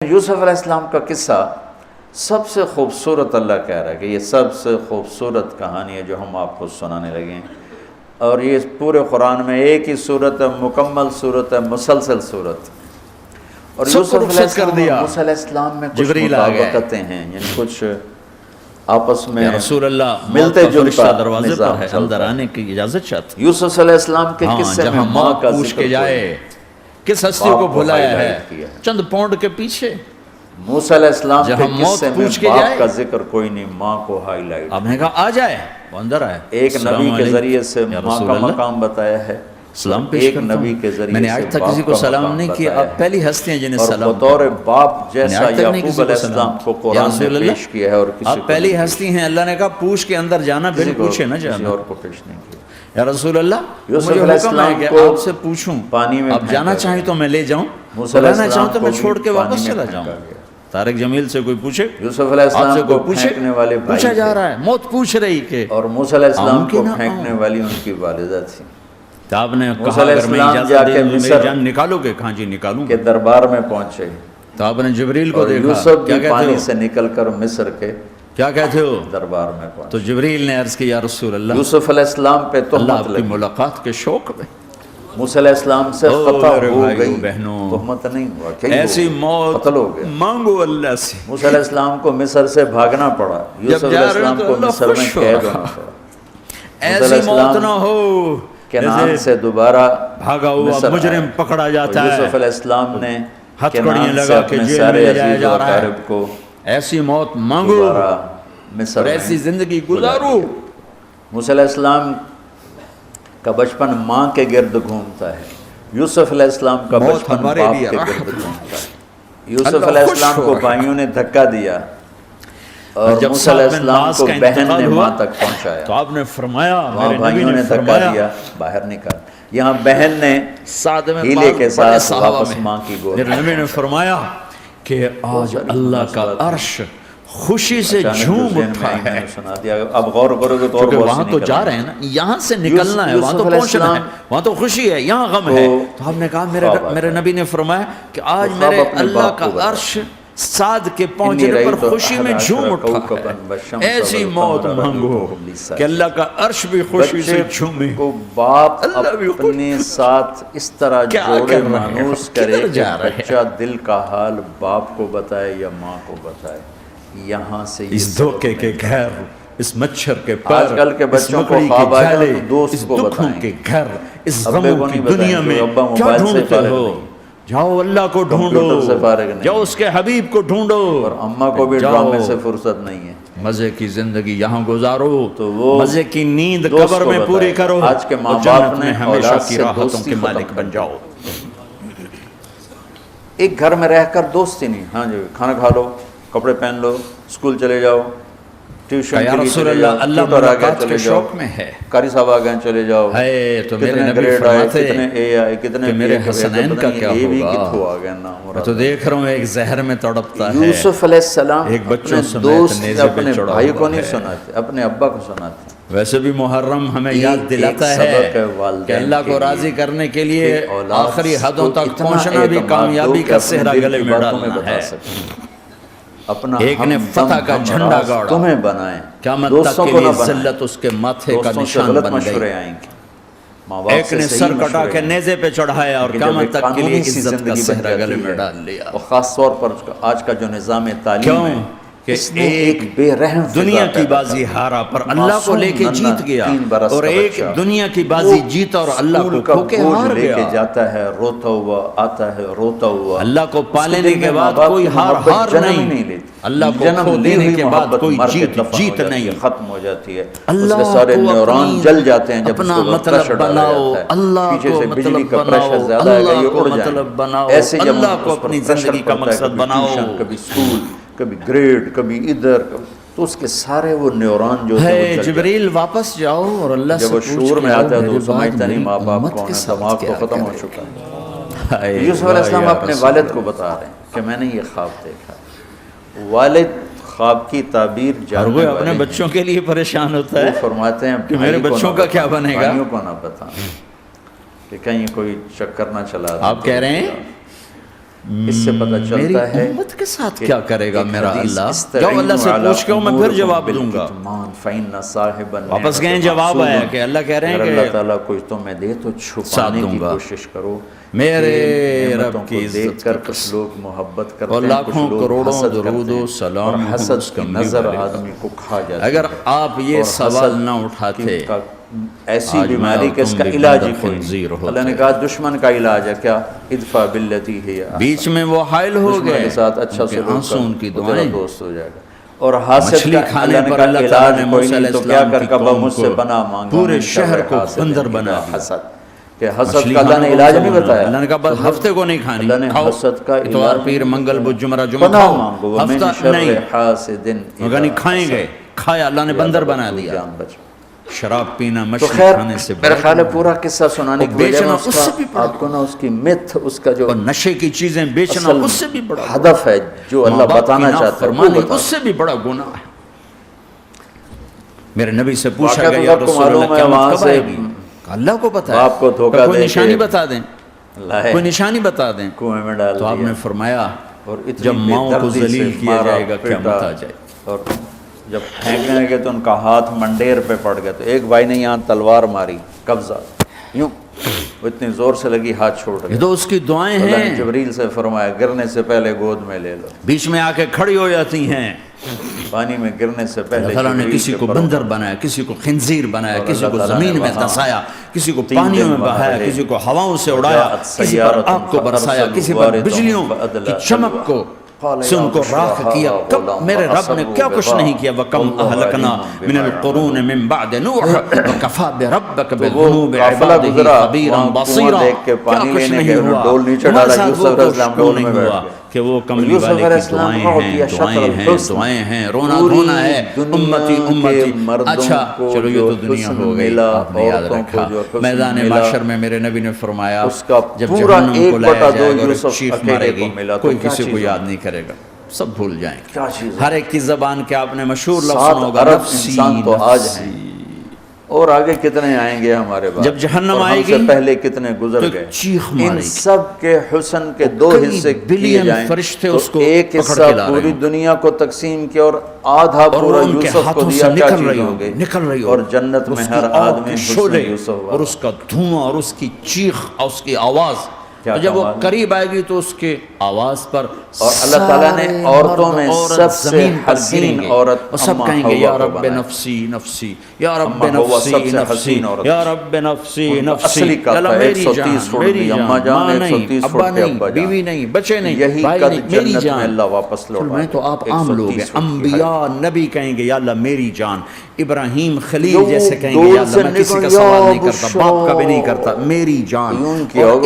یوسف علیہ السلام کا قصہ سب سے خوبصورت، اللہ کہہ رہا ہے کہ یہ سب سے خوبصورت کہانی ہے جو ہم آپ کو سنانے لگے ہیں، اور یہ پورے قرآن میں ایک ہی صورت ہے، مکمل صورت ہے، مسلسل صورت. اور یوسف علیہ السلام اور موسیٰ علیہ السلام میں کچھ مطابقتیں ہیں، یعنی کچھ آپس میں رسول اللہ ملتے جلتا دروازے پر ہے، اندر آنے کی اجازت چاہتے ہیں. یوسف علیہ السلام کے قصے میں ماں کا پوچھ کے جائے کس ہستی کو بھلایا ہے چند پونڈ کے پیچھے. موسیٰ علیہ السلام کے قصے میں باپ کا ذکر کوئی نہیں، ماں کو ہائی لائٹ. آپ نے کہا آ جائے، وہ اندر آئے. ایک نبی کے ذریعے سے ماں کا مقام بتایا ہے، سلام پیش ایک کرتا نبی ہوں. کے ذریعے میں نے آج تک کسی کو سلام نہیں کیا، آپ پہلی ہستی ہیں جنہیں سلام. اور بطور باپ جیسا یعقوب علیہ السلام کو قرآن نے پیش کیا ہے، اور کسی آپ پہلی ہستی ہیں. اللہ نے کہا پوچھ کے اندر جانا، بن پوچھے نہ جانا. اور کو پیش نہیں کیا. یا رسول اللہ مجھے حکم ہے کہ آپ سے پوچھوں، آپ جانا چاہیں تو میں لے جاؤں، رہنا چاہوں تو میں چھوڑ کے واپس چلا جاؤں. طارق جمیل سے کوئی پوچھے، یوسف علیہ السلام کو پھینکنے والے بھائی پوچھا جا رہا ہے، موت پوچھ رہی کہ اور موسیٰ علیہ السلام کو پھینکنے والی ان کی والدہ تھی. تو آپ نے کہا اگر میں اجازت دے میری جان نکالو گے؟ کہاں جی نکالوں کے دربار میں پہنچے. تو آپ نے جبریل کو دیکھا، یوسف بھی پانی سے نکل کر مصر کے کیا کہتے ہو دربار میں پہنچے. تو جبریل نے عرض کی یا رسول اللہ، یوسف علیہ السلام پہ اللہ آپ کی ملاقات کے شوق میں. موسیٰ علیہ السلام سے خطا ہو گئی، بہنوں تہمت نہیں ہوا، ایسی موت قتل ہو گیا. مانگو اللہ سے. موسیٰ علیہ السلام کو مصر سے بھاگنا پڑا، یوسف علیہ السلام کو مصر میں قید ہونا پڑا. ایسی موت نہ ہو کنعان سے دوبارہ بھاگا ہوا مجرم پکڑا جاتا ہے، یوسف علیہ السلام نے ہتھکڑیاں لگا کے جیل میں لے جایا جا رہا ہے. کو ایسی موت مانگو مصر اور ایسی زندگی گزارو. موسیٰ علیہ السلام کا بچپن ماں کے گرد گھومتا ہے، یوسف علیہ السلام کا بچپن باپ کے گرد گھومتا ہے. یوسف علیہ السلام کو بھائیوں نے دھکا دیا اور موسیٰ علیہ السلام کو بہن نے ماں تک پہنچایا. تو آپ نے فرمایا، وہاں بھائیوں نے دھکا دیا، باہر نکل. یہاں بہن نے ہیلے کے ساتھ واپس ماں کی گود. میرے نبی نے فرمایا کہ آج اللہ کا عرش خوشی سے جھوم اٹھا ہے. اب غور کرو گے تو وہاں تو جا رہے ہیں نا، یہاں سے نکلنا ہے، وہاں تو پہنچنا ہے. وہاں تو خوشی ہے، یہاں غم ہے. تو ہم نے کہا، میرے نبی نے فرمایا کہ آج میرے اللہ کا عرش سعد کے پہنچنے پر خوشی میں جھوم اٹھا ہے. ایسی موت مانگو کہ اللہ کا عرش بھی خوشی سے جھومے. باپ اپنے ساتھ اس طرح جوڑے مانوس کرے کہ بچہ دل کا حال باپ کو بتائے یا ماں کو بتائے. یہاں سے اس دھوکے کے گھر، اس مچھر کے پر، آج کل کے بچوں کو خواب آئے تو دوست کو بتائیں کے گھر، اس غموں کی دنیا میں کیا ڈھونڈتے ہو؟ جاؤ اللہ کو ڈھونڈو، جاؤ اس کے حبیب کو ڈھونڈو. اور اماں کو بھی ڈرامے سے فرصت نہیں ہے. مزے کی زندگی یہاں گزارو، تو وہ مزے کی نیند قبر میں پوری کرو. آج کے ماں باپ نے ہمیشہ کی راحتوں کے مالک بن جاؤ. ایک گھر میں رہ کر دوستی نہیں. ہاں جی، کھانا کھا لو، کپڑے پہن لو، اسکول چلے جاؤ، ٹیوشن کے لیے چلے جاؤ، اللہ ملاقات کے شوق میں ہے. قاری صاحب آ گئے چلے جاؤ. تو میرے نبی فرماتے کتنے اے آئے، کتنے میرے حسنین کا کیا ہوگا. میں تو دیکھ رہا ہوں ایک زہر میں تڑپتا ہے. یوسف علیہ السلام ایک بچوں دوست اپنے بھائی کو نہیں سناتے، اپنے ابا کو سناتے. ویسے بھی محرم ہمیں یاد دلاتا ہے کہ اللہ کو راضی کرنے کے لیے آخری حدوں تک پہنچنا بھی کامیابی کا صحرا گلے میں ڈالنا ہے. اپنا ایک نے فتح کا جھنڈا گاڑا، تمہیں بنائیں، قیامت تک کے لیے ذلت اس کے ماتھے کا نشان بن گئی. ایک نے سر کٹا کے نیزے پہ چڑھایا اور قیامت تک کے لیے عزت کا صحرا گلے میں ڈال لیا. اور خاص طور پر آج کا جو نظام تعلیم ہے کہ ایک بے رحم دنیا کی بازی ہارا پر اللہ کو لے کے جیت گیا، اور ایک دنیا کی بازی جیتا اور اللہ کو کھو کے ہار گیا. جاتا ہے روتا ہوا، آتا ہے روتا ہوا. اللہ کو پالنے کے بعد کوئی ہار نہیں، اللہ کو کھو دینے کے بعد کوئی جیت نہیں. ختم ہو جاتی ہے. اللہ اس کے سارے نیورون جل جاتے ہیں جب اپنا مطلب بناؤ، اللہ کو مطلب بناؤ، اللہ کو مطلب بناؤ، اللہ کو اپنی زندگی کا مقصد بناؤ. کبھی اسکول، کبھی گریڈ، کبھی ادھر، تو اس کے سارے وہ نیورون جو ہے. جبریل واپس جاؤ اور اللہ سے پوچھ. جب وہ شعور میں آتا ہے تو سمجھتا نہیں ماں باپ کون ہے، دماغ تو ختم ہو چکا ہے. یوسف علیہ السلام اپنے والد کو بتا رہے ہیں کہ میں نے یہ خواب دیکھا. والد خواب کی تعبیر جاننے والے اپنے بچوں کے لیے پریشان ہوتا ہے. فرماتے ہیں کہ میرے بچوں کا کیا بنے گا، بھائیوں کو نہ بتائیں کہ کہیں کوئی چکر نہ چلا. آپ کہہ رہے ہیں اس سے پتہ میری چلتا ہے امت کے ساتھ کیا کرے گا میرا اللہ؟ جاؤ جاؤ اللہ سے پوچھ کے میں پھر جواب دوں گا۔ واپس گئے جواب آیا کہ اللہ کہہ رہے ہیں کہ اللہ تعالیٰ کچھ تمہیں دے تو چھپانے کی کوشش کرو۔ میرے رب کی دیکھ عزت کر کچھ لوگ محبت اور کرتے ہیں، لاکھوں کچھ لوگ کروڑوں حسد درود کرتے و ہیں، سلام اور حسد کی نظر آدمی کو کھا جاتی ہے۔ اگر آپ یہ اور سوال حسد نہ اٹھاتے کا ایسی آج میں بیماری اور کہ اس تم کا بھی علاج بندہ ہی کوئی خنزیر نہیں۔ ہوتے۔ اللہ نے کہا دشمن کا علاج ہے کیا؟ ادفع باللتی ہی احسن۔ بیچ میں وہ حائل ہو دشمن گئے کے ساتھ اچھا ان کے سلوک آنسو ان کی کر، وہ تیرا دعائیں دوست ہو جائے گا۔ اور حاسد مچھلی کا کھانے اللہ نے پر کہا اللہ تعالیٰ علاج نے کوئی موسیٰ نہیں علیہ تو کیا السلام کر کی کبا قوم مجھ سے کو پناہ مانگا، پورے من شر شہر کو حاسد بندر اذا بنا دیا۔ حسد، کہ حسد مچھلی کا اللہ کھانا نے علاج نہیں کون سا بتایا۔ اللہ نے کہا بس ہفتے کو نہیں کھانی، اللہ نے کھاؤ حسد کا اتوار علاج پیر منگل بدھ جمعہ پناہ کھاؤ، مانگو، ومن ہفتہ شر نہیں، حاسد مگر نہیں کھائیں گے، کھایا اللہ نے بندر بنا دیا۔ جان بچ۔ شراب پینا تو مچھلی خیر کھانے سے میرا خیال ہے پورا قصہ سنانے کی وجہ بیچنا میں اس سے بھی بڑا آپ کو نا اس کی متھ، اس کا جو اور نشے کی چیزیں بیچنا اصل اس سے بھی بڑا ہدف ہے جو اللہ بتانا چاہتا ہے وہ فرمانی بتا۔ اس سے بھی بڑا گناہ ہے۔ میرے نبی سے پوچھا واقعہ گیا تو یا سب کو رسول معلوم اللہ ہے، قیامت وہاں کب سے آئے گی؟ اللہ کو پتا ہے، باپ کو دھوکہ کوئی دے نشانی کے بتا دیں، لائے کوئی نشانی بتا دیں۔ کنویں میں ڈال تو آپ دیا، نے فرمایا اور اتنی جب ماؤں کو بے دردی ذلیل سے کیا مارا، جائے گا پیٹا، قیامت آ جائے۔ اور جب پھینکنے لگے تو ان کا ہاتھ منڈیر پہ پڑ گیا، تو ایک بھائی نے یہاں تلوار ماری، قبضہ یوں، وہ اتنی زور سے لگی ہاتھ چھوڑ یہ گیا۔ تو اس کی دعائیں اللہ نے ہیں، جبریل سے فرمایا گرنے سے پہلے گود میں لے لو، بیچ میں آ کے کھڑی ہو جاتی ہیں۔ پانی میں گرنے سے پہلے اللہ تعالیٰ نے جبریل کسی کے کو پروں بندر بنایا، کسی کو خنزیر بنایا، اور کسی اللہ کو تعالیٰ نے زمین میں وہاں دسایا، کسی کو 3 پانیوں دن میں وہاں بہایا، رہے۔ کسی کو ہواؤں سے اڑایا، کسی پر آگ کو برسایا، کسی پر بجلیوں کی چمک کو سے ان کو راکھ کیا۔ کب میرے رب نے کیا کچھ نہیں کیا؟ وَكَمْ أَهْلَكْنَا مِنَ الْقُرُونِ مِنْ بَعْدِ نُوحٍ وَكَفَى بِرَبِّكَ بِذُنُوبِ عِبَادِهِ خَبِيرًا بَصِيرًا۔ کیا کچھ نہیں ہوا؟ ہمارے ساتھ وہ کچھ کیوں نہیں ہوا کہ وہ کملی والے کی دعائیں ہیں، دعائیں ہیں، دعائیں ہیں، رونا دھونا ہے، امتی امتی۔ اچھا چلو یہ تو دنیا ہو گئی، آپ نے یاد رکھا میدان محشر میں میرے نبی نے فرمایا جب جہنم کو لایا جائے گا اور ایک چیخ مارے گی، کوئی کسی کو یاد نہیں کرے گا، سب بھول جائیں گے۔ ہر ایک کی زبان کے آپ نے مشہور لفظ سنا ہوگا، نفسی انسان تو آج ہیں، نفسی۔ اور آگے کتنے آئیں گے ہمارے بعد، جب جہنم اور آئے ہم سے گی پہلے کتنے گزر تو گئے، چیخ مارے ان گی، سب کے حسن کے 2 حصے کیے بلین جائیں فرشتے تو اس کو ایک پکڑ حصہ کے لا رہے پوری ہوں، دنیا کو تقسیم کیا اور آدھا اور پورا وہ ان کے یوسف کو ہاتھوں سے دیا، کیا نکل چیز رہی ہو گئی، ہوگی، نکل رہی اور ہوگی، جنت میں اس کی ہر آگ آدمی کے حسن شعلے یوسف اور اس کا دھواں اور اس کی چیخ اور اس کی آواز، کیا تو جب وہ کمال ہے۔ قریب آئے گی تو اس کے آواز پر اور اللہ تعالیٰ نے سارے عورتوں مرد میں عورت سب سے زمین پر حسین گریں گے عورت اور سب اماں کہیں گے حوا یا کو رب بنایا۔ نفسی نفسی، یا رب اماں حوا نفسی سب سے نفسی، حسین عورت یا رب نفسی ان کا نفسی۔ اصلی یا اللہ قافلہ میری 130 جان، فٹ میری کی جان، اماں جان، ماں نہیں، 130 ابا فٹ کے نہیں، ابا جان، بیوی نہیں، بچے نہیں، یہی بھائی قد نہیں، میری جنت میں جان۔ اللہ واپس لوٹا میں تو آپ عام لوگ ہیں، 130 فٹ کی انبیاء نبی کہیں گے یا اللہ میری جان، ابراہیم خلیل جو جیسے کہیں گے دور یا اللہ سے میں کسی کا نکل سوال نہیں یا کرتا، باپ کا بھی نہیں کرتا، میری جان۔ اور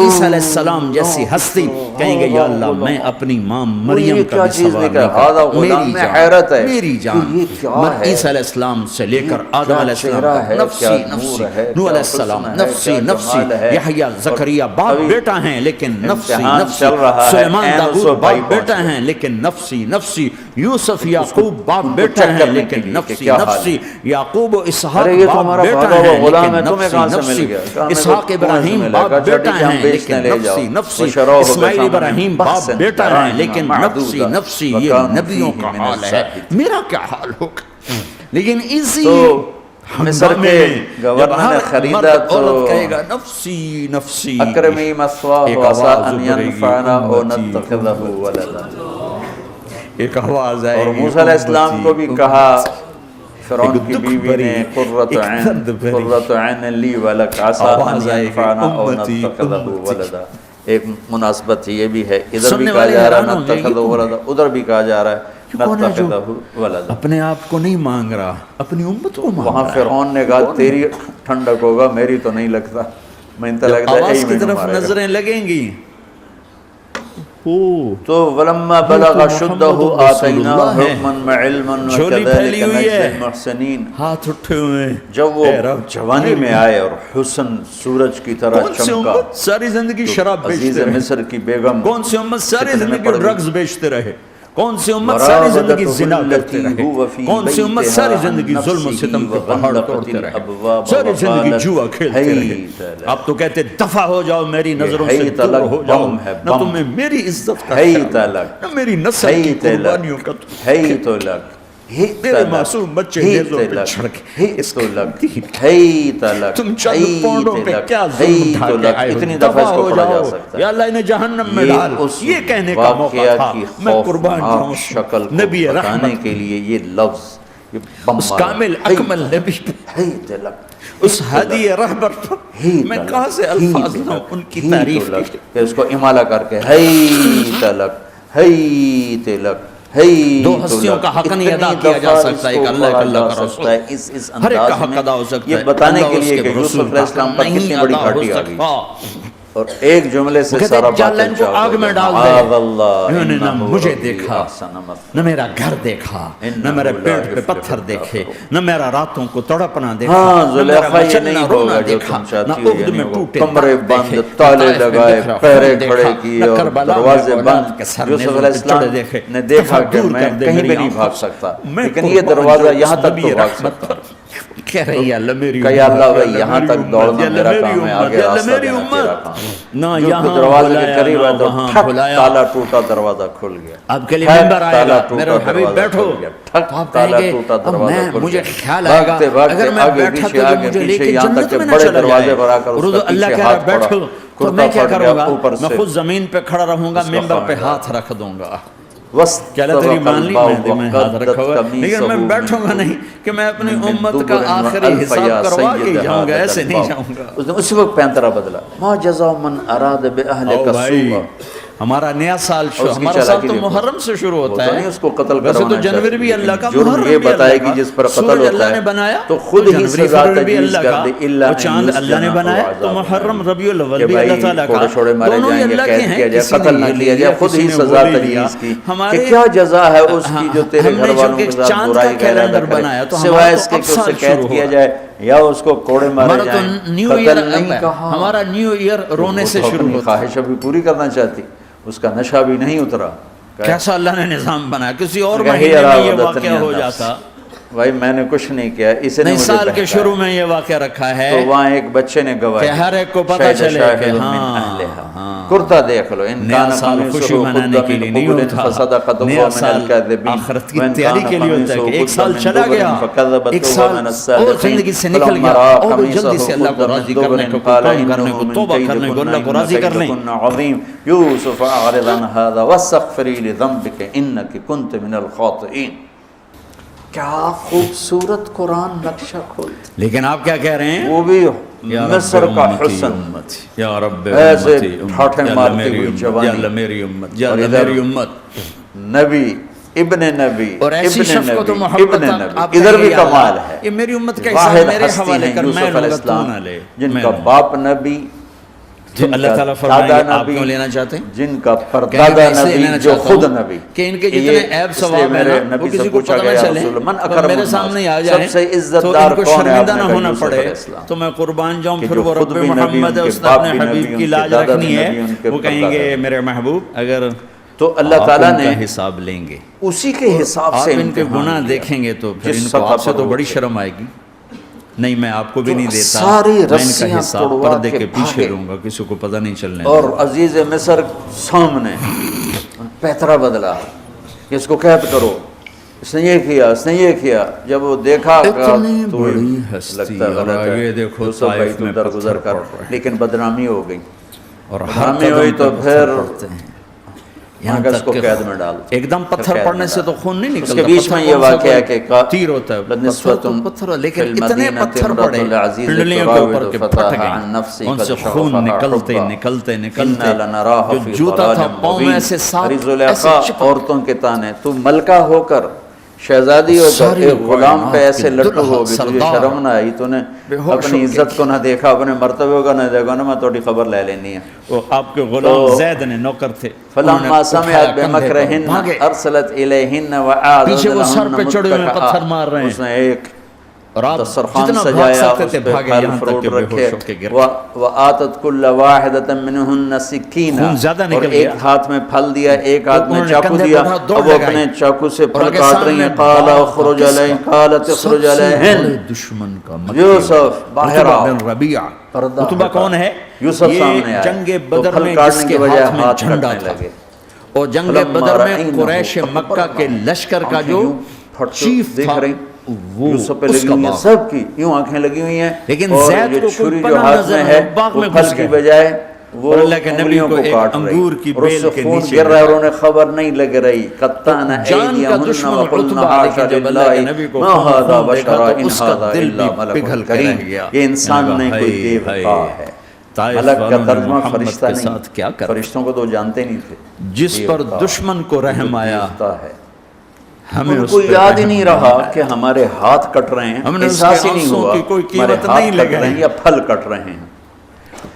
عیسیٰ علیہ السلام جیسی ہستی کہیں گے یا اللہ میں اپنی ماں مریم کا بھی سوال نہیں کرتا، میری جان، میری جان۔ عیسیٰ علیہ السلام سے لے کر آدم علیہ السلام تک، نفسی نفسی، نوح علیہ السلام نفسی نفسی، یحییٰ زکریہ باپ بیٹا ہیں لیکن نفسی نفسی، سلیمان داؤد باپ بیٹا ہیں لیکن نفسی نفسی، یوسف یعقوب باپ بیٹا ہیں لیکن نفسی نفسی، یعقوب و اسحاق باپ بیٹا ہیں لیکن نفسی نفسی، اسحاق ابراہیم باپ بیٹا ہیں لیکن نفسی نفسی، اسماعیل ابراہیم باپ بیٹا ہیں لیکن نفسی نفسی۔ یہ نبیوں کا حال ہے، میرا کیا حال ہوگا؟ لیکن اسی مصر کے گورنر نے خریدا تو عورت کہے گا نفسی نفسی، اکرمی مثواہ عسى ان ينفعنا او نتخذه ولدا، ایک آواز آئے اور گی موسیٰ علیہ السلام کو بھی کہا فرعون کی بیوی نے قرۃ عین لی ولک عسى ان ينفعنا او نتخذه ولدا۔ ایک مناسبت یہ بھی ہے، ادھر بھی کہا جا رہا ہے نتخذه ولدا، ادھر بھی کہا جا رہا ہے نتخذه ولدا۔ اپنے آپ کو نہیں مانگ رہا، اپنی امت کو مانگ وہاں رہا ہے۔ فرعون نے کہا تیری ٹھنڈک ہوگا، میری تو نہیں لگتا، میں تو لگتا ہے آواز کی طرف نظریں لگیں گی تو ولما بلغ شدہ آتیناہ حکما وعلما وکذالک نجزی المحسنین۔ ہاتھ اٹھے ہوئے جب وہ جوانی میں آئے اور حسن سورج کی طرح کون سی چمکا، امت ساری زندگی شراب عزیز بیچتے رہے؟ مصر کی بیگم کون سی امت ساری زندگی ڈرگز بیچتے رہے؟ کون سی امت ساری زندگی زنا کرتے رہے، کون سی امت ساری زندگی ظلم و ستم کے پہاڑ توڑتے رہے، ساری زندگی جوا کھیلتے رہے. آپ تو کہتے دفع ہو جاؤ میری نظروں سے دور ہو جاؤ، نہ تمہیں میری عزت کا خیال نہ میری نسل کی قربانیوں کا تو لگ تیرے معصوم بچے نیزوں پہ چھڑکے اس تم چند پونڈوں پہ کیا ظلم ڈھا کے آئے ہو، دفع ہو جاؤ یا اللہ انہیں جہنم میں ڈال. یہ کہنے کا موقع تھا میں قربان جاؤں شکل نبی رحمت کے لیے یہ لفظ اس کامل اکمل نبی اس ہادی رہبر پر میں کہاں سے الفاظ لوں ان کی تعریف کی. اس کو امالہ کر کے ہی تلک دو ہستیوں کا حق نہیں ادا کیا جا سکتا، ایک اللہ کا اللہ کا رسول، ہر ایک کا حق ادا ہو سکتا ہے، یہ بتانے کے لیے کہ یوسف علیہ السلام پر کتنی بڑی گھاٹی آ گئی اور ایک جملے سے سارا باطل کو آگ میں ڈال دے. انہوں نے نہ مجھے دیکھا، نہ میرا گھر دیکھا، نہ میرے پیٹ پہ پتھر دیکھے، نہ میرا راتوں کو تڑپنا دیکھا، نہ میرا مچلنا رونا دیکھا، نہ عہد میں ٹوٹے کمرے بند، تالے لگائے، پہرے کھڑے کیے اور دروازے بند. یوسف علیہ السلام نے دیکھا کہ میں کہیں بھی نہیں بھاگ سکتا، لیکن یہ دروازہ یہاں تک تو بھاگ سکتا. کہہ رہی ہے اللہ میری کہ یا اللہ بھائی یہاں تک دوڑنا میرا کام ہے، آگے راستہ دینا تیرا کام ہے. نہ جو دروازے کے قریب ہے تو ٹھک تالا ٹوٹا دروازہ کھل گیا. آپ کے لیے ممبر آئے گا میرا حبیب بیٹھو، آپ کہیں گے مجھے خیال آئے گا اگر میں بیٹھا تو مجھے لے کے جنت میں نہ چلا جائے. اور اللہ کہہ رہا بیٹھو تو میں کیا کروں گا، میں خود زمین پہ کھڑا رہوں گا، ممبر پہ ہاتھ رکھ دوں گا. کیا اللہ تیری مان لی میں ہاتھ رکھا ہوا، لیکن میں بیٹھوں گا نہیں کہ میں اپنی امت کا آخری حساب کروا کے جاؤں گا، ایسے نہیں جاؤں گا. اس نے اسی وقت پینترا بدلا. ما جزاء من اراد باهلک السوء. ہمارا نیا سال ہمارا سال تو محرم سے شروع ہوتا ہے، اس کو قتل ویسے تو جنوری بھی اللہ کا، جرم یہ بتائے کہ جس پر قتل ہوتا اللہ نے بنایا تو خود ہی سزا تجویز کر دے. وہ چاند اللہ نے بنایا تو محرم ربیع الاول بھی اللہ تعالیٰ کا، دونوں ہی اللہ کے ہیں، قتل نہ کیا جائے، خود ہی سزا تجویز کی کہ کیا جزا ہے اس کی جو تیرے گھر والوں کے ساتھ برائی کا ارادہ کرے، سوائے اس کے کہ اسے قید کیا جائے یا اس کو کوڑے مارے جائیں. قتل نہیں کہا. ہمارا نیو ایئر رونے سے شروع ہوتا ہے. خواہش ابھی پوری کرنا چاہتی، اس کا نشہ بھی نہیں اترا. کیسا اللہ نے نظام بنایا، کسی اور مہینے میں یہ واقعہ ہو جاتا. بھائی میں نے کچھ نہیں کیا، اسے نے نئے سال کے شروع میں یہ واقعہ رکھا ہے تو وہاں ایک بچے نے گواہی کہ ہر ایک کو پتہ چلے کہ ہاں کرتا دیکھ لو. نیا سال خوشی منانے کے لیے نہیں ہوتا، نیا سال آخرت کی تیاری کے لیے ہوتا ہے کہ ایک سال چلا گیا، ایک سال اور زندگی سے نکل گیا اور جلدی سے اللہ کو راضی کرنے کو، کام کرنے کو، توبہ کرنے کو، اللہ کو راضی کرنے. یوسف اعرض عن هذا واستغفری لذنبک انک کنت من الخاطئین. کیا خوبصورت قرآن نقشہ کھولتا. لیکن آپ کیا کہہ رہے ہیں، وہ بھی مصر کا حسن، یا رب ایسے امتی، ٹھاٹھے یا مارتی میری ہوئی امت، جوانی، یا اللہ میری امت، یا اللہ میری امت. نبی ابن نبی اور ایسی شخص کو تو محبت آپ ادھر بھی کمال ہے. یہ میری امت کا حصہ واحد میرے ہستی حوالے ہیں کر، میں یوسف علیہ لوں گا تو السلام، نہ لے. جن کا باپ نبی، تو اللہ تعالیٰ فرمائے آپ کیوں لینا چاہتے ہیں، جن کا پردادا نبی جو خود نبی، کہ ان کے جتنے عیب ثواب ہیں نا وہ کسی کو پتہ نہ چلے، تو میرے سامنے آ جائیں تو ان کو شرمندہ نہ ہونا پڑے تو میں قربان جاؤں. پھر وہ رب محمد ہے، اس نے اپنے حبیب کی لاج رکھنی ہے، وہ کہیں گے میرے محبوب اگر تو اللہ تعالیٰ نے حساب لیں گے، اسی کے حساب سے ان کے گناہ دیکھیں گے تو پھر ان کو آپ سے تو بڑی شرم آئے گی. نہیں میں آپ کو بھی نہیں دیتا، میں ان کا حساب پردے کے پیچھے لوں گا، کسی کو پتہ نہیں چلنے. اور عزیز مصر سامنے پیترا بدلا کہ اس کو قید کرو، اس نے یہ کیا، اس نے یہ کیا. جب وہ دیکھا اتنی بڑی ہستی، اور یہ دیکھو طائف میں درگزر کر، لیکن بدنامی ہو گئی. اور بدنامی ہوئی تو پھر یہاں اس کو قید میں ڈال. ایک دم پتھر پڑنے سے تو خون نہیں نکلتا، اس کے بیچ میں یہ واقعہ ہے کہ تیر ہوتا ہے پتھر، لیکن اتنے پتھر پڑے پنڈلیوں کے اوپر کے پھٹ گئے، ان سے خون نکلتے نکلتے نکلتے جو جوتا تھا پاؤں میں ایسے صاف ایسے چپک. عورتوں کے تانے، تو ملکہ ہو کر، شہزادی ہو کر ایک غلام پہ ایسے لٹو ہو گئی، تجھے شرم نہ آئی؟ تو نے اپنی عزت کو نہ دیکھا، اپنے مرتبے کو نہ دیکھا، میں تھوڑی خبر لے لینی ہے. وہ آپ کے غلام زید نے نوکر تھے، فلما سمعت بمکرہن ارسلت الیہن وعادت پیچھے وہ سر پہ چڑھے ہوئے پتھر مار رہے ہیں. اس نے ایک دسترخوان سجایا، اس پہ پھل فروٹ رکھے، وآتت کل واحدۃ منہن سکینہ، اور ایک ہاتھ میں پھل دیا، ایک ہاتھ میں چاقو دیا، اب وہ اپنے چاقو سے پھل کاٹ رہی ہیں، قال اخرج علیہن، قالت اخرج علیہن، دشمن کا یوسف باہر آؤ، عتبہ کون ہے؟ یوسف سامنے آئے، جنگ تو بدر پھل میں کاٹنے جس کی کے بجائے ہاتھ میں ہاتھ جھنڈا کٹنے تھا، لگے، اور جنگ بدر میں قریش مکہ کے لشکر کا جو چیف تھا وہ یوسف پہ اس لگی کا ہوئی ہیں، باغ، سب کی یوں آنکھیں لگی ہوئی ہیں، لیکن اور زید یہ کو چھری کوئی جو پناہ ہاتھ نظر میں نہیں، ہے باغ وہ میں پھل گھس کی گئے، بجائے وہ اور اللہ کے نبی انگلیوں کو کو ایک کاٹ انگور رہی، کی اور اس بیل سے کے خون نیچے گر رہا ہے، اور انہیں خبر نہیں لگ رہی، قطعن جان کا ایدیہن دشمن وقلن عتبہ، حاشا لیکن جب اللہ کے للہ نبی کو ما ھذا خون دیکھا بشرا تو ان اس کا ھذا دل الا بھی ملک پگھل کے کریم، رہ گیا، یہ انسان نہیں کوئی دیو کا ہے۔ ملک کا ترجمہ فرشتہ نہیں، فرشتوں کو تو جانتے نہیں تھے، جس پر دشمن کو رحم آیا ہمیں ان اس کو پہ یاد ہی رحم نہیں رہا کہ ہمارے ہاتھ کٹ رہے ہیں، ہم نے اس احساس کے ہی نہیں آنسوں ہوا کی کوئی ہمارے قیمت ہاتھ نہیں کٹ لگائی، رہے ہیں یا پھل کٹ رہے ہیں۔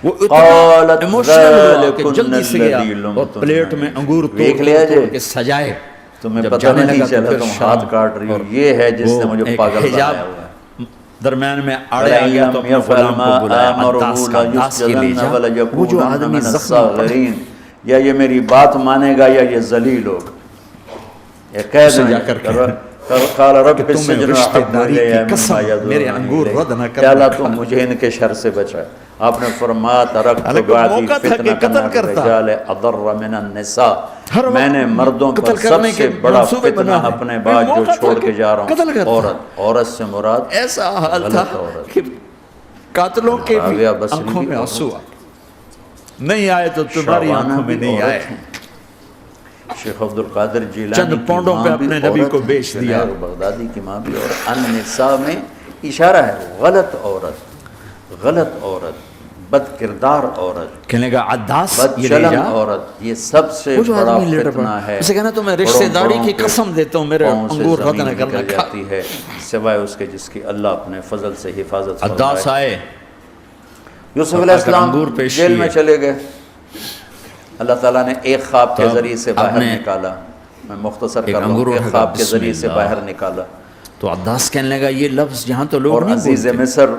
وہ اتنا ایموشنل ہوا کہ جلدی سے گیا اور پلیٹ میں انگور توڑ کے سجائے، تمہیں پتہ نہیں چلا تم ہاتھ کاٹ رہی ہو، یہ ہے جس نے مجھے پاگل بنایا ہوا ہے۔ درمیان میں آڑے آ گیا تو اپنے غلام کو بلایا، عداس کا، عداس کے لے جا، وہ جو آدمی زخم پڑے، یا یہ میری بات مانے گا یا یہ ذلیل ہوگا، یہ قید اسے میں جا کر قال رب کہ تمہیں السجن رشتہ احب داری الی کی مما قسم میرے یدعوننی انگور الیہ، رد نہ یا کرنا، اللہ تم مجھے ان کے شر سے بچا۔ آپ نے فرمایا ترکت بعدی فتنة الرجال اضر من النساء، میں نے مردوں پر سب سے بڑا فتنہ اپنے بعد جو چھوڑ کے جا رہا ہوں عورت، عورت سے مراد ایسا حال تھا کہ قاتلوں کے بھی آنکھوں میں آنسو آئے، نہیں آئے تو تمہاری آنکھوں میں نہیں آئے۔ شیخ عبدالقادر جیلانی چند پونڈوں پہ اپنے نبی کو بیچ دیا، بغدادی کی ماں بھی، اور النساء میں اشارہ ہے غلط عورت، غلط عورت، بد کردار عورت، کہنے کا عداس بد یہ لے چلن جا، عورت، یہ سب سے وہ جو بڑا آدمی لیٹر فتنہ پڑا ہے۔ اسے کہنا تو میں رشتہ داری کی قسم دیتا ہوں میرے انگور رد نہ کرنا، جاتی ہے سوائے اس کے جس کی اللہ اپنے فضل سے حفاظت فرمائے۔ عداس آئے، یوسف علیہ السلام جیل میں چلے گئے، اللہ تعالیٰ نے ایک خواب کے ذریعے سے باہر نکالا، میں مختصر کر رہا ہوں، ایک خواب کے ذریعے سے باہر نکالا، تو عداس کہنے لگا یہ لفظ جہاں تو لوگ اور نہیں عزیز بولتے، مصر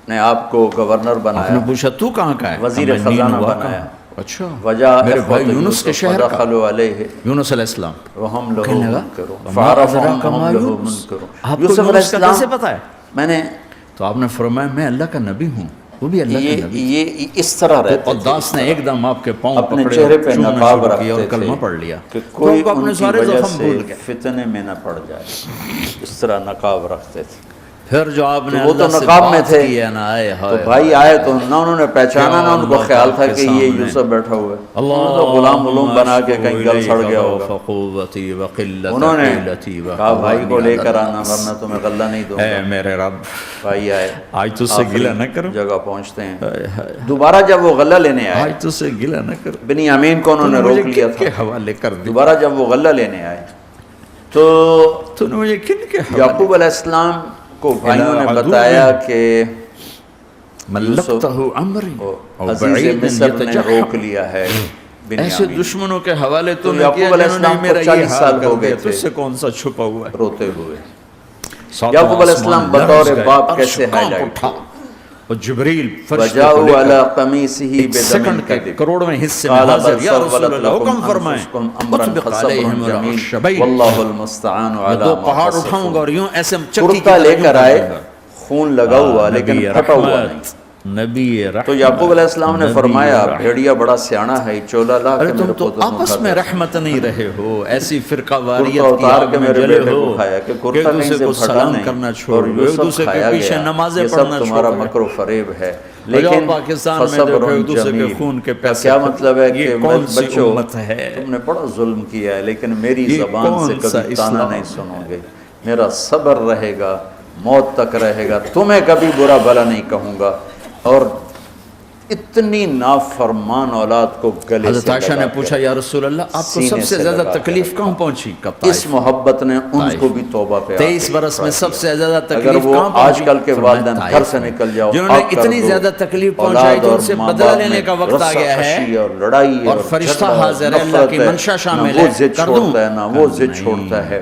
نے آپ کو گورنر آپ نے بنایا، پوچھا تو کہاں کا ہے؟ وزیر خزانہ بنایا، اچھا وجاء میرے بھائی اخوة یونس کے یوسف شہر کا، فدخلوا علیہ یونس علیہ السلام، وهم له کہنے لگا منکرون ما فعرفهم ادراک ما هم له یونس، منکرون۔ آپ کو یوسف علیہ یونس کا کیسے السلام، پتا ہے؟ میں نے تو آپ نے فرمایا میں اللہ کا نبی ہوں، وہ بھی اللہ کا نبی، یہ اس طرح رہتے تو عداس نے ایک دم آپ کے پاؤں اپنے پکڑے چہرے اور پہ چومنا نقاب شروع کیا اور رکھتے کلمہ تھے پڑھ لیا، کہ تو کوئی آپ اپنے ان کی سارے وجہ زخم سے بھول گئے، فتنے میں نہ پڑ جائے، اس طرح نقاب رکھتے تھے۔ پھر جو آپ نے وہ تو اللہ سے نقاب میں بات تھے، کی ہے نا، آئے تو ہائے بھائی آئے تو نہ انہوں نے پہچانا، نہ ان کو اللہ خیال تھا کے کہ یہ سامنے یوسف بیٹھا ہوا ہے، انہوں نے تو غلام علوم بنا کے کہیں گل سڑ گیا ہوگا، انہوں نے کہا بھائی کو لے کر آنا ورنہ تمہیں غلہ نہیں دوں اے گا۔ میرے رب، بھائی آئے، آج تو سے گلہ نہ کرو، جگہ پہنچتے ہیں، دوبارہ جب وہ غلہ لینے آئے، آج تو سے گلہ نہ کرو، بنیامین کو انہوں نے روک لیا تھا، کے حوالے کر دی، دوبارہ جب وہ غلہ لینے آئے تو تو نے مجھے کن کے حوالے، یعقوب علیہ السلام کو بھائیوں نے بتایا کہ ملکتہ عمری عزیز مصر نے روک لیا ہے ایسے بنیامین، دشمنوں کے حوالے تو نے یعقوب کیا علیہ جنہوں نے السلام کو میرا 40 یہ سال حال ہو کر گئے دیا، تھے تجھ سے کون سا چھپا ہوا ہے، روتے ہوئے۔ ساتواں یعقوب علیہ آسمان السلام بطور لرز گئے، باپ عرش کیسے کانپ ہائی لائٹ اٹھا، اور جبریل فرشتے کو وجاؤ لے علی کر قمیصہ ایک بدم سیکنڈ کے کذب کروڑویں حصے میں قال حاضر، بل یا رسول سولت اللہ حکم لکم فرمائیں، انفسکم امرا اطبق فصبر علیہم جمیل العشبین، واللہ المستعان میں علی دو ما پہاڑ تصفون۔ اٹھاؤں گا اور یوں ایسے چکی کی کرتا لے طرح کر یوں آئے، کروں گا، خون لگا ہوا لیکن نبی پھٹا ہوا نہیں۔ رحمت، نبی رحمت، تو یعقوب علیہ السلام نے نبی فرمایا رحمت۔ بھیڑیا بڑا سیانا ہے، چولا لا ارے کے تم میرے تو پوتر آپس میں رحمت نہیں رہے ہو، ایسی فرقہ کرتا واریت کی اتار آگ کے میں میرے جلے بیٹے ہو کو کھایا کہ کہ کرتا ایک کہیں دوسرے سے کو پھٹا سلام نہیں کرنا چھوڑ اور دو، ایک یوسف دوسرے کے کھایا پیچھے گیا، نمازیں یہ سب پڑھنا تمہارا چھوڑ دو۔ مکر و فریب ہے، لیکن لیکن پاکستان میں فصبر دیکھو ایک دوسرے کے جمیل خون کے پیسے، کیا مطلب ہے کہ یہ کون سی بچوں امت ہے، تم نے بڑا ظلم کیا ہے لیکن میری یہ زبان سے کون سا کبھی تانا اسلام نہیں سنو گے، میرا صبر رہے گا، موت تک رہے گا، تمہیں کبھی برا بھلا نہیں کہوں گا۔ اور اتنی نافرمان اولاد کو گلے سے حضرت عائشہ نے پوچھا یا رسول اللہ آپ کو سب سے زیادہ تکلیف کہاں پہنچی؟ اس محبت نے ان کو بھی توبہ پہ 23 برس میں سب سے زیادہ تکلیف وہ کہاں پہنچی؟ آج کل کے والدین گھر سے نکل جاؤ، جنہوں نے اتنی زیادہ تکلیف پہنچائی کہ ان سے بدلہ لینے کا وقت آ گیا ہے، اور لڑائی اور فرشتہ حاضر ہے، اللہ کی منشا شامل ہے، وہ ضد کر دوں، چھوڑتا ہے نہ وہ ضد چھوڑتا ہے،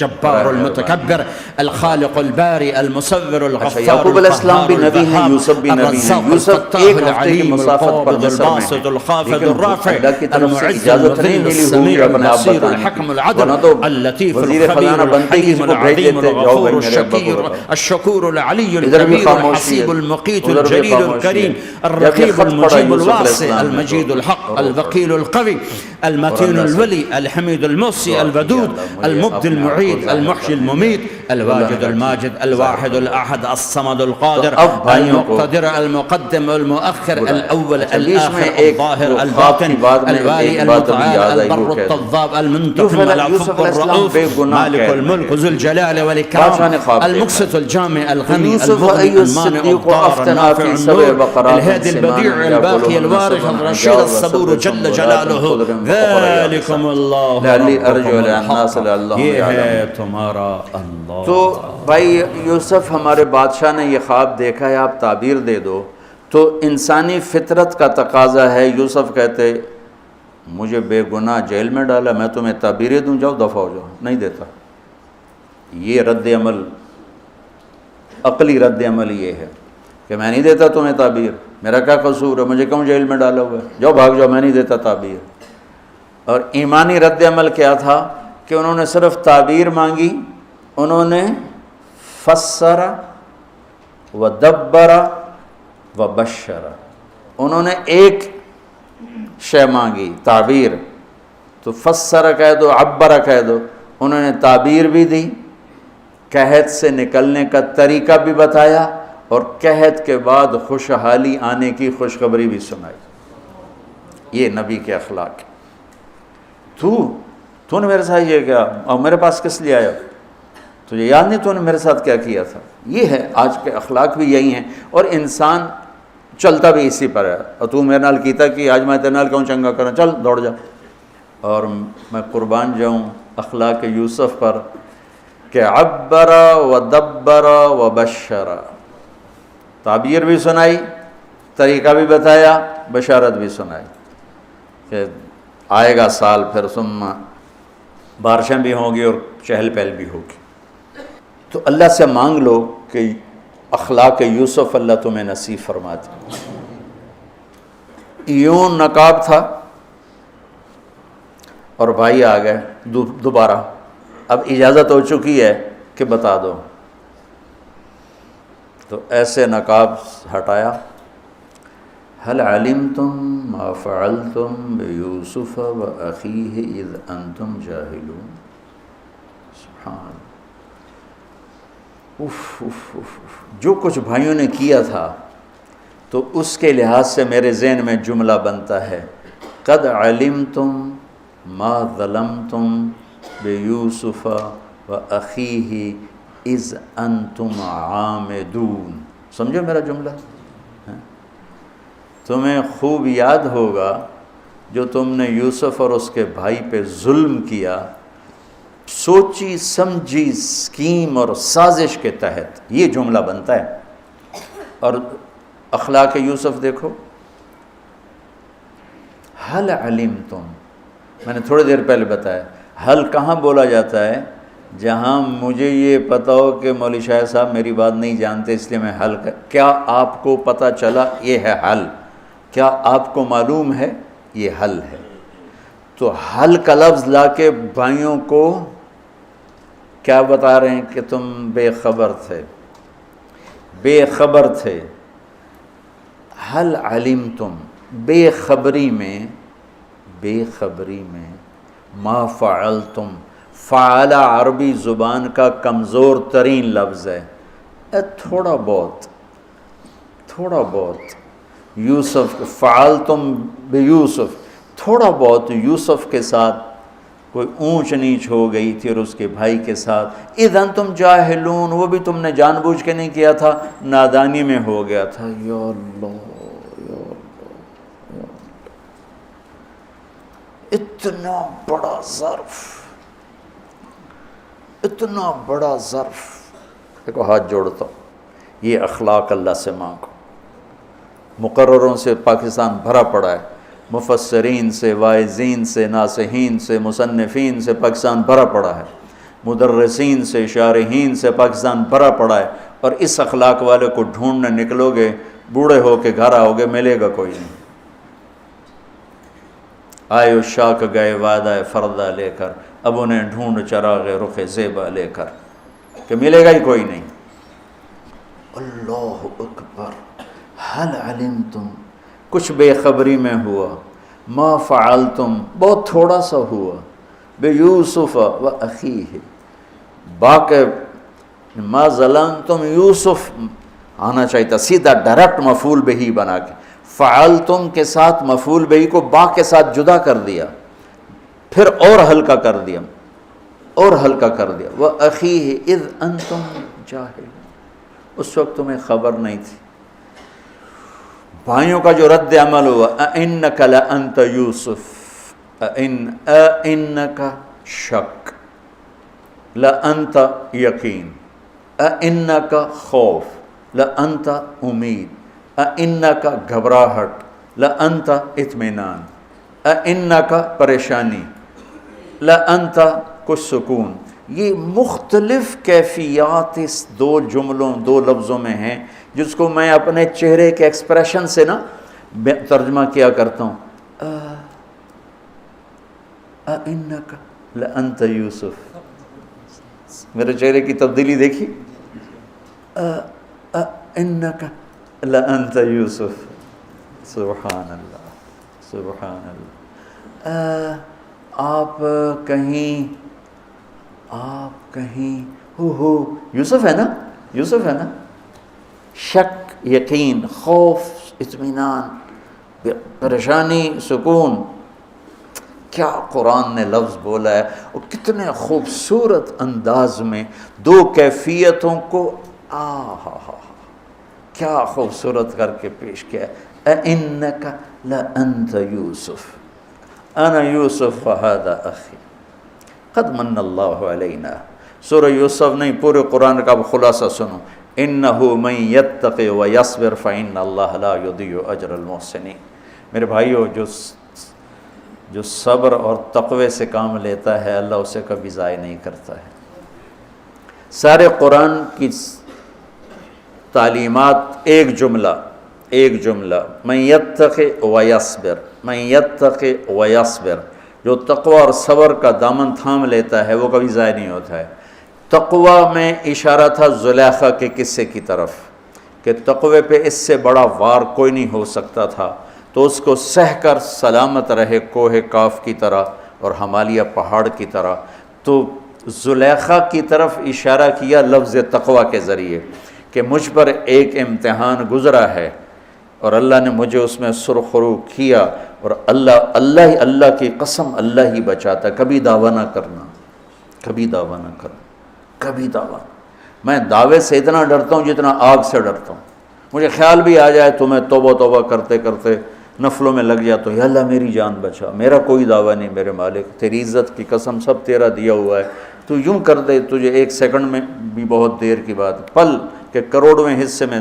الجبار المتكبر الخالق الباري المصور الغفار یعقوب علیہ السلام بھی نبی ہیں، یوسف بھی نبی ہیں. الرزاق یوسف الفتاح ایک ہفتے کی العلیم مسافت پر القابض مصر میں الباسط ہیں، الخافض لیکن الرافع اللہ کی طرف سے المعز اجازت نہیں المذل ملی ہوئی السميع اپنے آپ البصير بتانے. الحكم العدل ورنہ تو اللطيف وزیر الخبير خزانہ بنتے ہی الحليم اس کو بھیج العظيم دیتے، جاؤ بھائی الغفور میرے ابا کو الشكير بتاؤ. الشكور العلي ادھر بھی الكبير خاموشی الحسيب ہے، المقيت ادھر بھی الجليل خاموشی ہے. الكريم جب یہ الرقيب خط پڑھا المجيب یوسف علیہ الواسع السلام نے المجيد تو الحق الوكيل القوي المتين الولي الحميد المحصي الودود المبدي المعيد المحيي المميت الواجد الماجد الواحد الأحد الصمد القادر المقتدر المقدم المؤخر الأول الآخر الظاهر الباطن الوالي المتعال البر التضاب المنتقم العفو الرؤوف مالك الملك ذو الجلال والإكرام المقسط الجامع الغني المغني المانع الضار النافع النور الهادي البديع الباقي الوارث الرشيد الصبور جل جلاله ذلكم اللہ یہ ہے تمہارا اللہ. تو بھائی یوسف ہمارے بادشاہ نے یہ خواب دیکھا ہے، آپ تعبیر دے دو. تو انسانی فطرت کا تقاضا ہے. یوسف کہتے مجھے بے گناہ جیل میں ڈالا، میں تمہیں تعبیریں دوں، جاؤ دفع ہو جاؤ. نہیں دیتا. یہ رد عمل، عقلی رد عمل یہ ہے کہ میں نہیں دیتا تمہیں تعبیر، میرا کیا قصور ہے، مجھے کیوں جیل میں ڈالا ہوا ہے، جاؤ بھاگ جاؤ، میں نہیں دیتا تعبیر. اور ایمانی رد عمل کیا تھا کہ انہوں نے صرف تعبیر مانگی، انہوں نے فسر و دبر و بشر، انہوں نے ایک شے مانگی تعبیر، تو فسر کہہ دو، عبر کہہ دو. انہوں نے تعبیر بھی دی، قحط سے نکلنے کا طریقہ بھی بتایا، اور قحط کے بعد خوشحالی آنے کی خوشخبری بھی سنائی. یہ نبی کے اخلاق. تو نے میرے ساتھ یہ کیا، اور میرے پاس کس لیے آیا، تجھے یاد نہیں تو نے میرے ساتھ کیا کیا تھا. یہ ہے آج کے اخلاق بھی یہی ہیں، اور انسان چلتا بھی اسی پر ہے. اور تو میرے نال کیتا کہ آج میں تیرے نال کیوں چنگا کروں، چل دوڑ جا. اور میں قربان جاؤں اخلاق یوسف پر کہ عبر و دبر و بشر، تعبیر بھی سنائی، طریقہ بھی بتایا، بشارت بھی سنائی کہ آئے گا سال پھر ثم بارشیں بھی ہوں گی اور چہل پہل بھی ہوگی. تو اللہ سے مانگ لو کہ اخلاق یوسف اللہ تمہیں نصیب فرما دے. یوں نقاب تھا اور بھائی آ گئے دوبارہ، اب اجازت ہو چکی ہے کہ بتا دو. تو ایسے نقاب ہٹایا. هل علمتم ما فعلتم بيوسف وأخيه إذ أنتم جاهلون. سبحان. جو کچھ بھائیوں نے کیا تھا تو اس کے لحاظ سے میرے ذہن میں جملہ بنتا ہے قد علمتم ما ظلمتم بيوسف وأخيه إذ أنتم عامدون. سمجھو میرا جملہ؟ تمہیں خوب یاد ہوگا جو تم نے یوسف اور اس کے بھائی پہ ظلم کیا، سوچی سمجھی اسکیم اور سازش کے تحت. یہ جملہ بنتا ہے. اور اخلاق یوسف دیکھو. حل علمتم، میں نے تھوڑی دیر پہلے بتایا. حل کہاں بولا جاتا ہے؟ جہاں مجھے یہ پتہ ہو کہ مولوی شاہ صاحب میری بات نہیں جانتے اس لیے میں حل کیا آپ کو پتہ چلا، یہ ہے حل. کیا آپ کو معلوم ہے، یہ حل ہے. تو حل کا لفظ لا کے بھائیوں کو کیا بتا رہے ہیں کہ تم بے خبر تھے، بے خبر تھے. حل علمتم، بے خبری میں ما فعلتم. فعل عربی زبان کا کمزور ترین لفظ ہے. تھوڑا بہت یوسف فعلتم بیوسف، تھوڑا بہت یوسف کے ساتھ کوئی اونچ نیچ ہو گئی تھی اور اس کے بھائی کے ساتھ. اذ انتم جاہلون، وہ بھی تم نے جان بوجھ کے نہیں کیا تھا، نادانی میں ہو گیا تھا. یا اللہ یا اللہ. اتنا بڑا ظرف، اتنا بڑا ظرف. دیکھو ہاتھ جوڑتا ہوں، یہ اخلاق اللہ سے مانگو. مقرروں سے پاکستان بھرا پڑا ہے، مفسرین سے، واعظین سے، ناصحین سے، مصنفین سے پاکستان بھرا پڑا ہے، مدرسین سے، شارحین سے پاکستان بھرا پڑا ہے. اور اس اخلاق والے کو ڈھونڈنے نکلو گے، بوڑھے ہو کے گھر آؤ گے، ملے گا کوئی نہیں. آئے اشاق گئے وعدہ فردہ لے کر، اب انہیں ڈھونڈ چراغ رخ زیبا لے کر، کہ ملے گا ہی کوئی نہیں. اللہ اکبر. حل علمتم، کچھ بے خبری میں ہوا. ما فعلتم بہت تھوڑا سا ہوا، بیوسف و اخیہ، باقی ما ظلمتم یوسف آنا چاہیے تھا سیدھا ڈائریکٹ مفعول بہی بنا کے، فعلتم کے ساتھ مفعول بہی کو با کے ساتھ جدا کر دیا، پھر اور ہلکا کر دیا، اور ہلکا کر دیا، وَأَخِيهِ اِذْ أَنْتُمْ جَاهِلُونَ، اس وقت تمہیں خبر نہیں تھی۔ بھائیوں کا جو رد عمل ہوا، أَإِنَّكَ لَأَنْتَ يُوسف، أَإِنَّكَ شک، لَأَنْتَ یقین، أَإِنَّكَ خوف، لَأَنْتَ امید، أَإِنَّكَ گھبراہٹ، لَأَنْتَ اطمینان، أَإِنَّكَ پریشانی، لَأَنْتَ کچھ سکون۔ یہ مختلف کیفیات اس دو جملوں، دو لفظوں میں ہیں، جس کو میں اپنے چہرے کے ایکسپریشن سے نا ترجمہ کیا کرتا ہوں۔ اِنَّكَ لَأَنْتَ یوسف، میرے چہرے کی تبدیلی دیکھی، اِنَّكَ لَأَنْتَ یوسف، سبحان اللہ سبحان اللہ۔ آپ کہیں ہو یوسف ہے نا، یوسف ہے نا، شک، یقین، خوف، اطمینان، پریشانی، سکون، کیا قرآن نے لفظ بولا ہے، اور کتنے خوبصورت انداز میں دو کیفیتوں کو کیا خوبصورت کر کے پیش کیا ہے۔ اِنَّكَ لَأَنْتَ يُوسُف أَنَا يُوسُف وَهَذَا أَخِي قَدْ مَنَّ اللَّهُ عَلَيْنَا۔ سورہ یوسف نہیں، پورے قرآن کا خلاصہ سنو، إِنَّهُ مَن يَتَّقِ وَيَصْبِرْ فَإِنَّ اللَّهَ لَا يُضِيعُ أَجْرَ الْمُحْسِنِينَ۔ میرے بھائیو، جو صبر اور تقوی سے کام لیتا ہے، اللہ اسے کبھی ضائع نہیں کرتا ہے۔ سارے قرآن کی تعلیمات ایک جملہ، من یتق ویصبر، من یتق ویصبر، جو تقوی اور صبر کا دامن تھام لیتا ہے وہ کبھی ضائع نہیں ہوتا ہے۔ تقوی میں اشارہ تھا زلیخا کے قصے کی طرف کہ تقوی پہ اس سے بڑا وار کوئی نہیں ہو سکتا تھا، تو اس کو سہ کر سلامت رہے کوہ کاف کی طرح اور ہمالیہ پہاڑ کی طرح۔ تو زلیخا کی طرف اشارہ کیا لفظ تقوی کے ذریعے کہ مجھ پر ایک امتحان گزرا ہے اور اللہ نے مجھے اس میں سرخرو کیا، اور اللہ کی قسم اللہ ہی بچاتا، کبھی دعویٰ نہ کرنا، کبھی دعویٰ نہ کرنا، کبھی دعویٰ۔ میں دعوے سے اتنا ڈرتا ہوں جتنا آگ سے ڈرتا ہوں۔ مجھے خیال بھی آ جائے تو میں توبہ کرتے کرتے نفلوں میں لگ جاتا ہوں، یا اللہ میری جان بچا، میرا کوئی دعویٰ نہیں میرے مالک، تیری عزت کی قسم سب تیرا دیا ہوا ہے، تو یوں کر دے، تجھے ایک سیکنڈ میں بھی بہت دیر کی بات، پل کہ کروڑویں حصے میں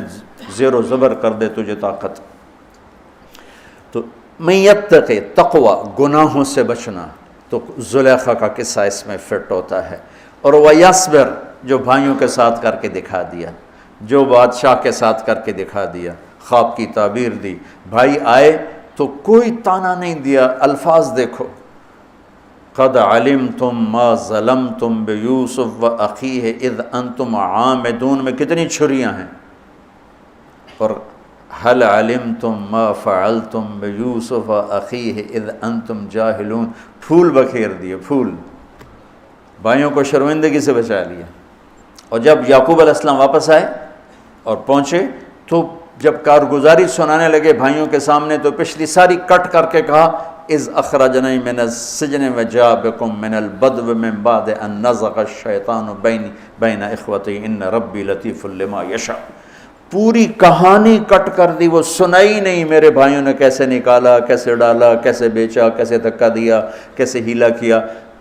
زیر و زبر کر دے تجھے طاقت۔ تو من یتق، تقوی، گناہوں سے بچنا، تو زلیخا کا قصہ اس میں فٹ ہوتا ہے۔ اور ویصبر، جو بھائیوں کے ساتھ کر کے دکھا دیا، جو بادشاہ کے ساتھ کر کے دکھا دیا، خواب کی تعبیر دی، بھائی آئے تو کوئی تانا نہیں دیا، الفاظ دیکھو، قد علمتم ما ظلمتم بیوسف واخیہ اذ انتم عامدون میں کتنی چھریاں ہیں، اور هل علمتم ما فعلتم بیوسف واخیہ اذ انتم جاہلون، پھول بکھیر دیے، پھول، بھائیوں کو شرمندگی سے بچا لیا۔ اور جب یعقوب علیہ السلام واپس آئے اور پہنچے تو جب کارگزاری سنانے لگے بھائیوں کے سامنے تو پچھلی ساری کٹ کر کے کہا، اذ اخرجنی من السجن وجاء بکم من البدو من بعد ان نزغ الشیطان بین اخوتی ان ربی لطیف لما یشاء۔ پوری کہانی کٹ کر دی، وہ سنائی نہیں میرے بھائیوں نے کیسے نکالا، کیسے ڈالا، کیسے بیچا، کیسے دھکا دیا، کیسے ہیلا کیا،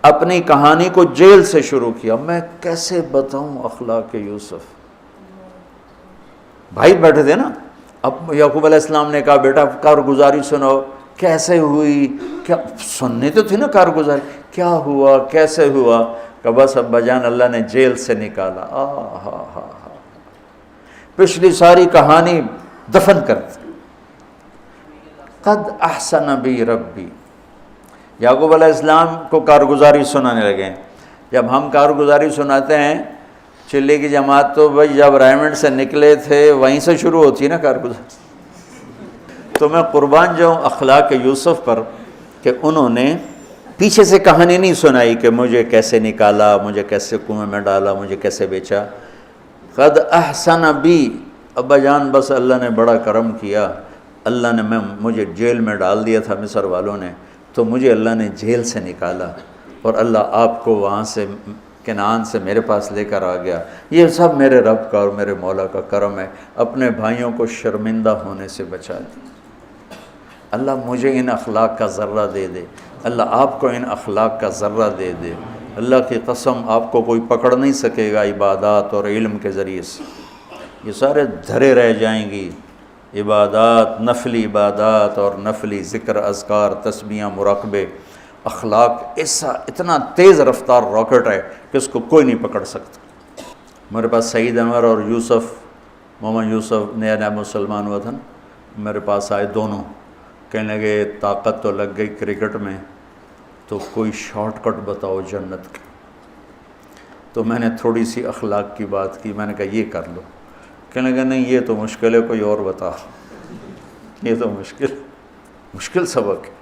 اپنی کہانی کو جیل سے شروع کیا۔ میں کیسے بتاؤں اخلاق یوسف؟ بھائی بیٹھے تھے نا، اب یعقوب علیہ السلام نے کہا بیٹا کارگزاری سناؤ، کیسے ہوئی، کیا سننی تو تھی نا کارگزاری، کیا ہوا، کیسے ہوا، کہ بس ابا جان اللہ نے جیل سے نکالا۔ پچھلی ساری کہانی دفن کر دی۔ قد احسن بی ربی، یعقوب علیہ السلام کو کارگزاری سنانے لگے۔ جب ہم کارگزاری سناتے ہیں چلی کی جماعت تو بھائی جب رائمنڈ سے نکلے تھے وہیں سے شروع ہوتی ہے نا کارگزاری۔ تو میں قربان جاؤں اخلاق یوسف پر کہ انہوں نے پیچھے سے کہانی نہیں سنائی کہ مجھے کیسے نکالا، مجھے کیسے کنویں میں ڈالا، مجھے کیسے بیچا. قد احسن بی، ابا جان بس اللہ نے بڑا کرم کیا، اللہ نے مجھے جیل میں ڈال دیا تھا مصر والوں نے، تو مجھے اللہ نے جیل سے نکالا اور اللہ آپ کو وہاں سے کنعان سے میرے پاس لے کر آ گیا. یہ سب میرے رب کا اور میرے مولا کا کرم ہے، اپنے بھائیوں کو شرمندہ ہونے سے بچا دی. اللہ مجھے ان اخلاق کا ذرہ دے دے، اللہ آپ کو ان اخلاق کا ذرہ دے دے. اللہ کی قسم آپ کو کوئی پکڑ نہیں سکے گا عبادات اور علم کے ذریعے سے، یہ سارے دھرے رہ جائیں گی. عبادات، نفلی عبادات اور نفلی ذکر، اذکار، تسبیحاں، مراقبے. اخلاق ایسا اتنا تیز رفتار راکٹ ہے کہ اس کو کوئی نہیں پکڑ سکتا. میرے پاس سعید انور اور یوسف، محمد یوسف نیا نیا مسلمان ہوا تھا نا، میرے پاس آئے دونوں، کہنے لگے طاقت تو لگ گئی کرکٹ میں، تو کوئی شارٹ کٹ بتاؤ جنت کی. تو میں نے تھوڑی سی اخلاق کی بات کی، میں نے کہا یہ کر لو. کہنے لگا نہیں یہ تو مشکل ہے، کوئی اور بتا. یہ تو مشکل سبق ہے.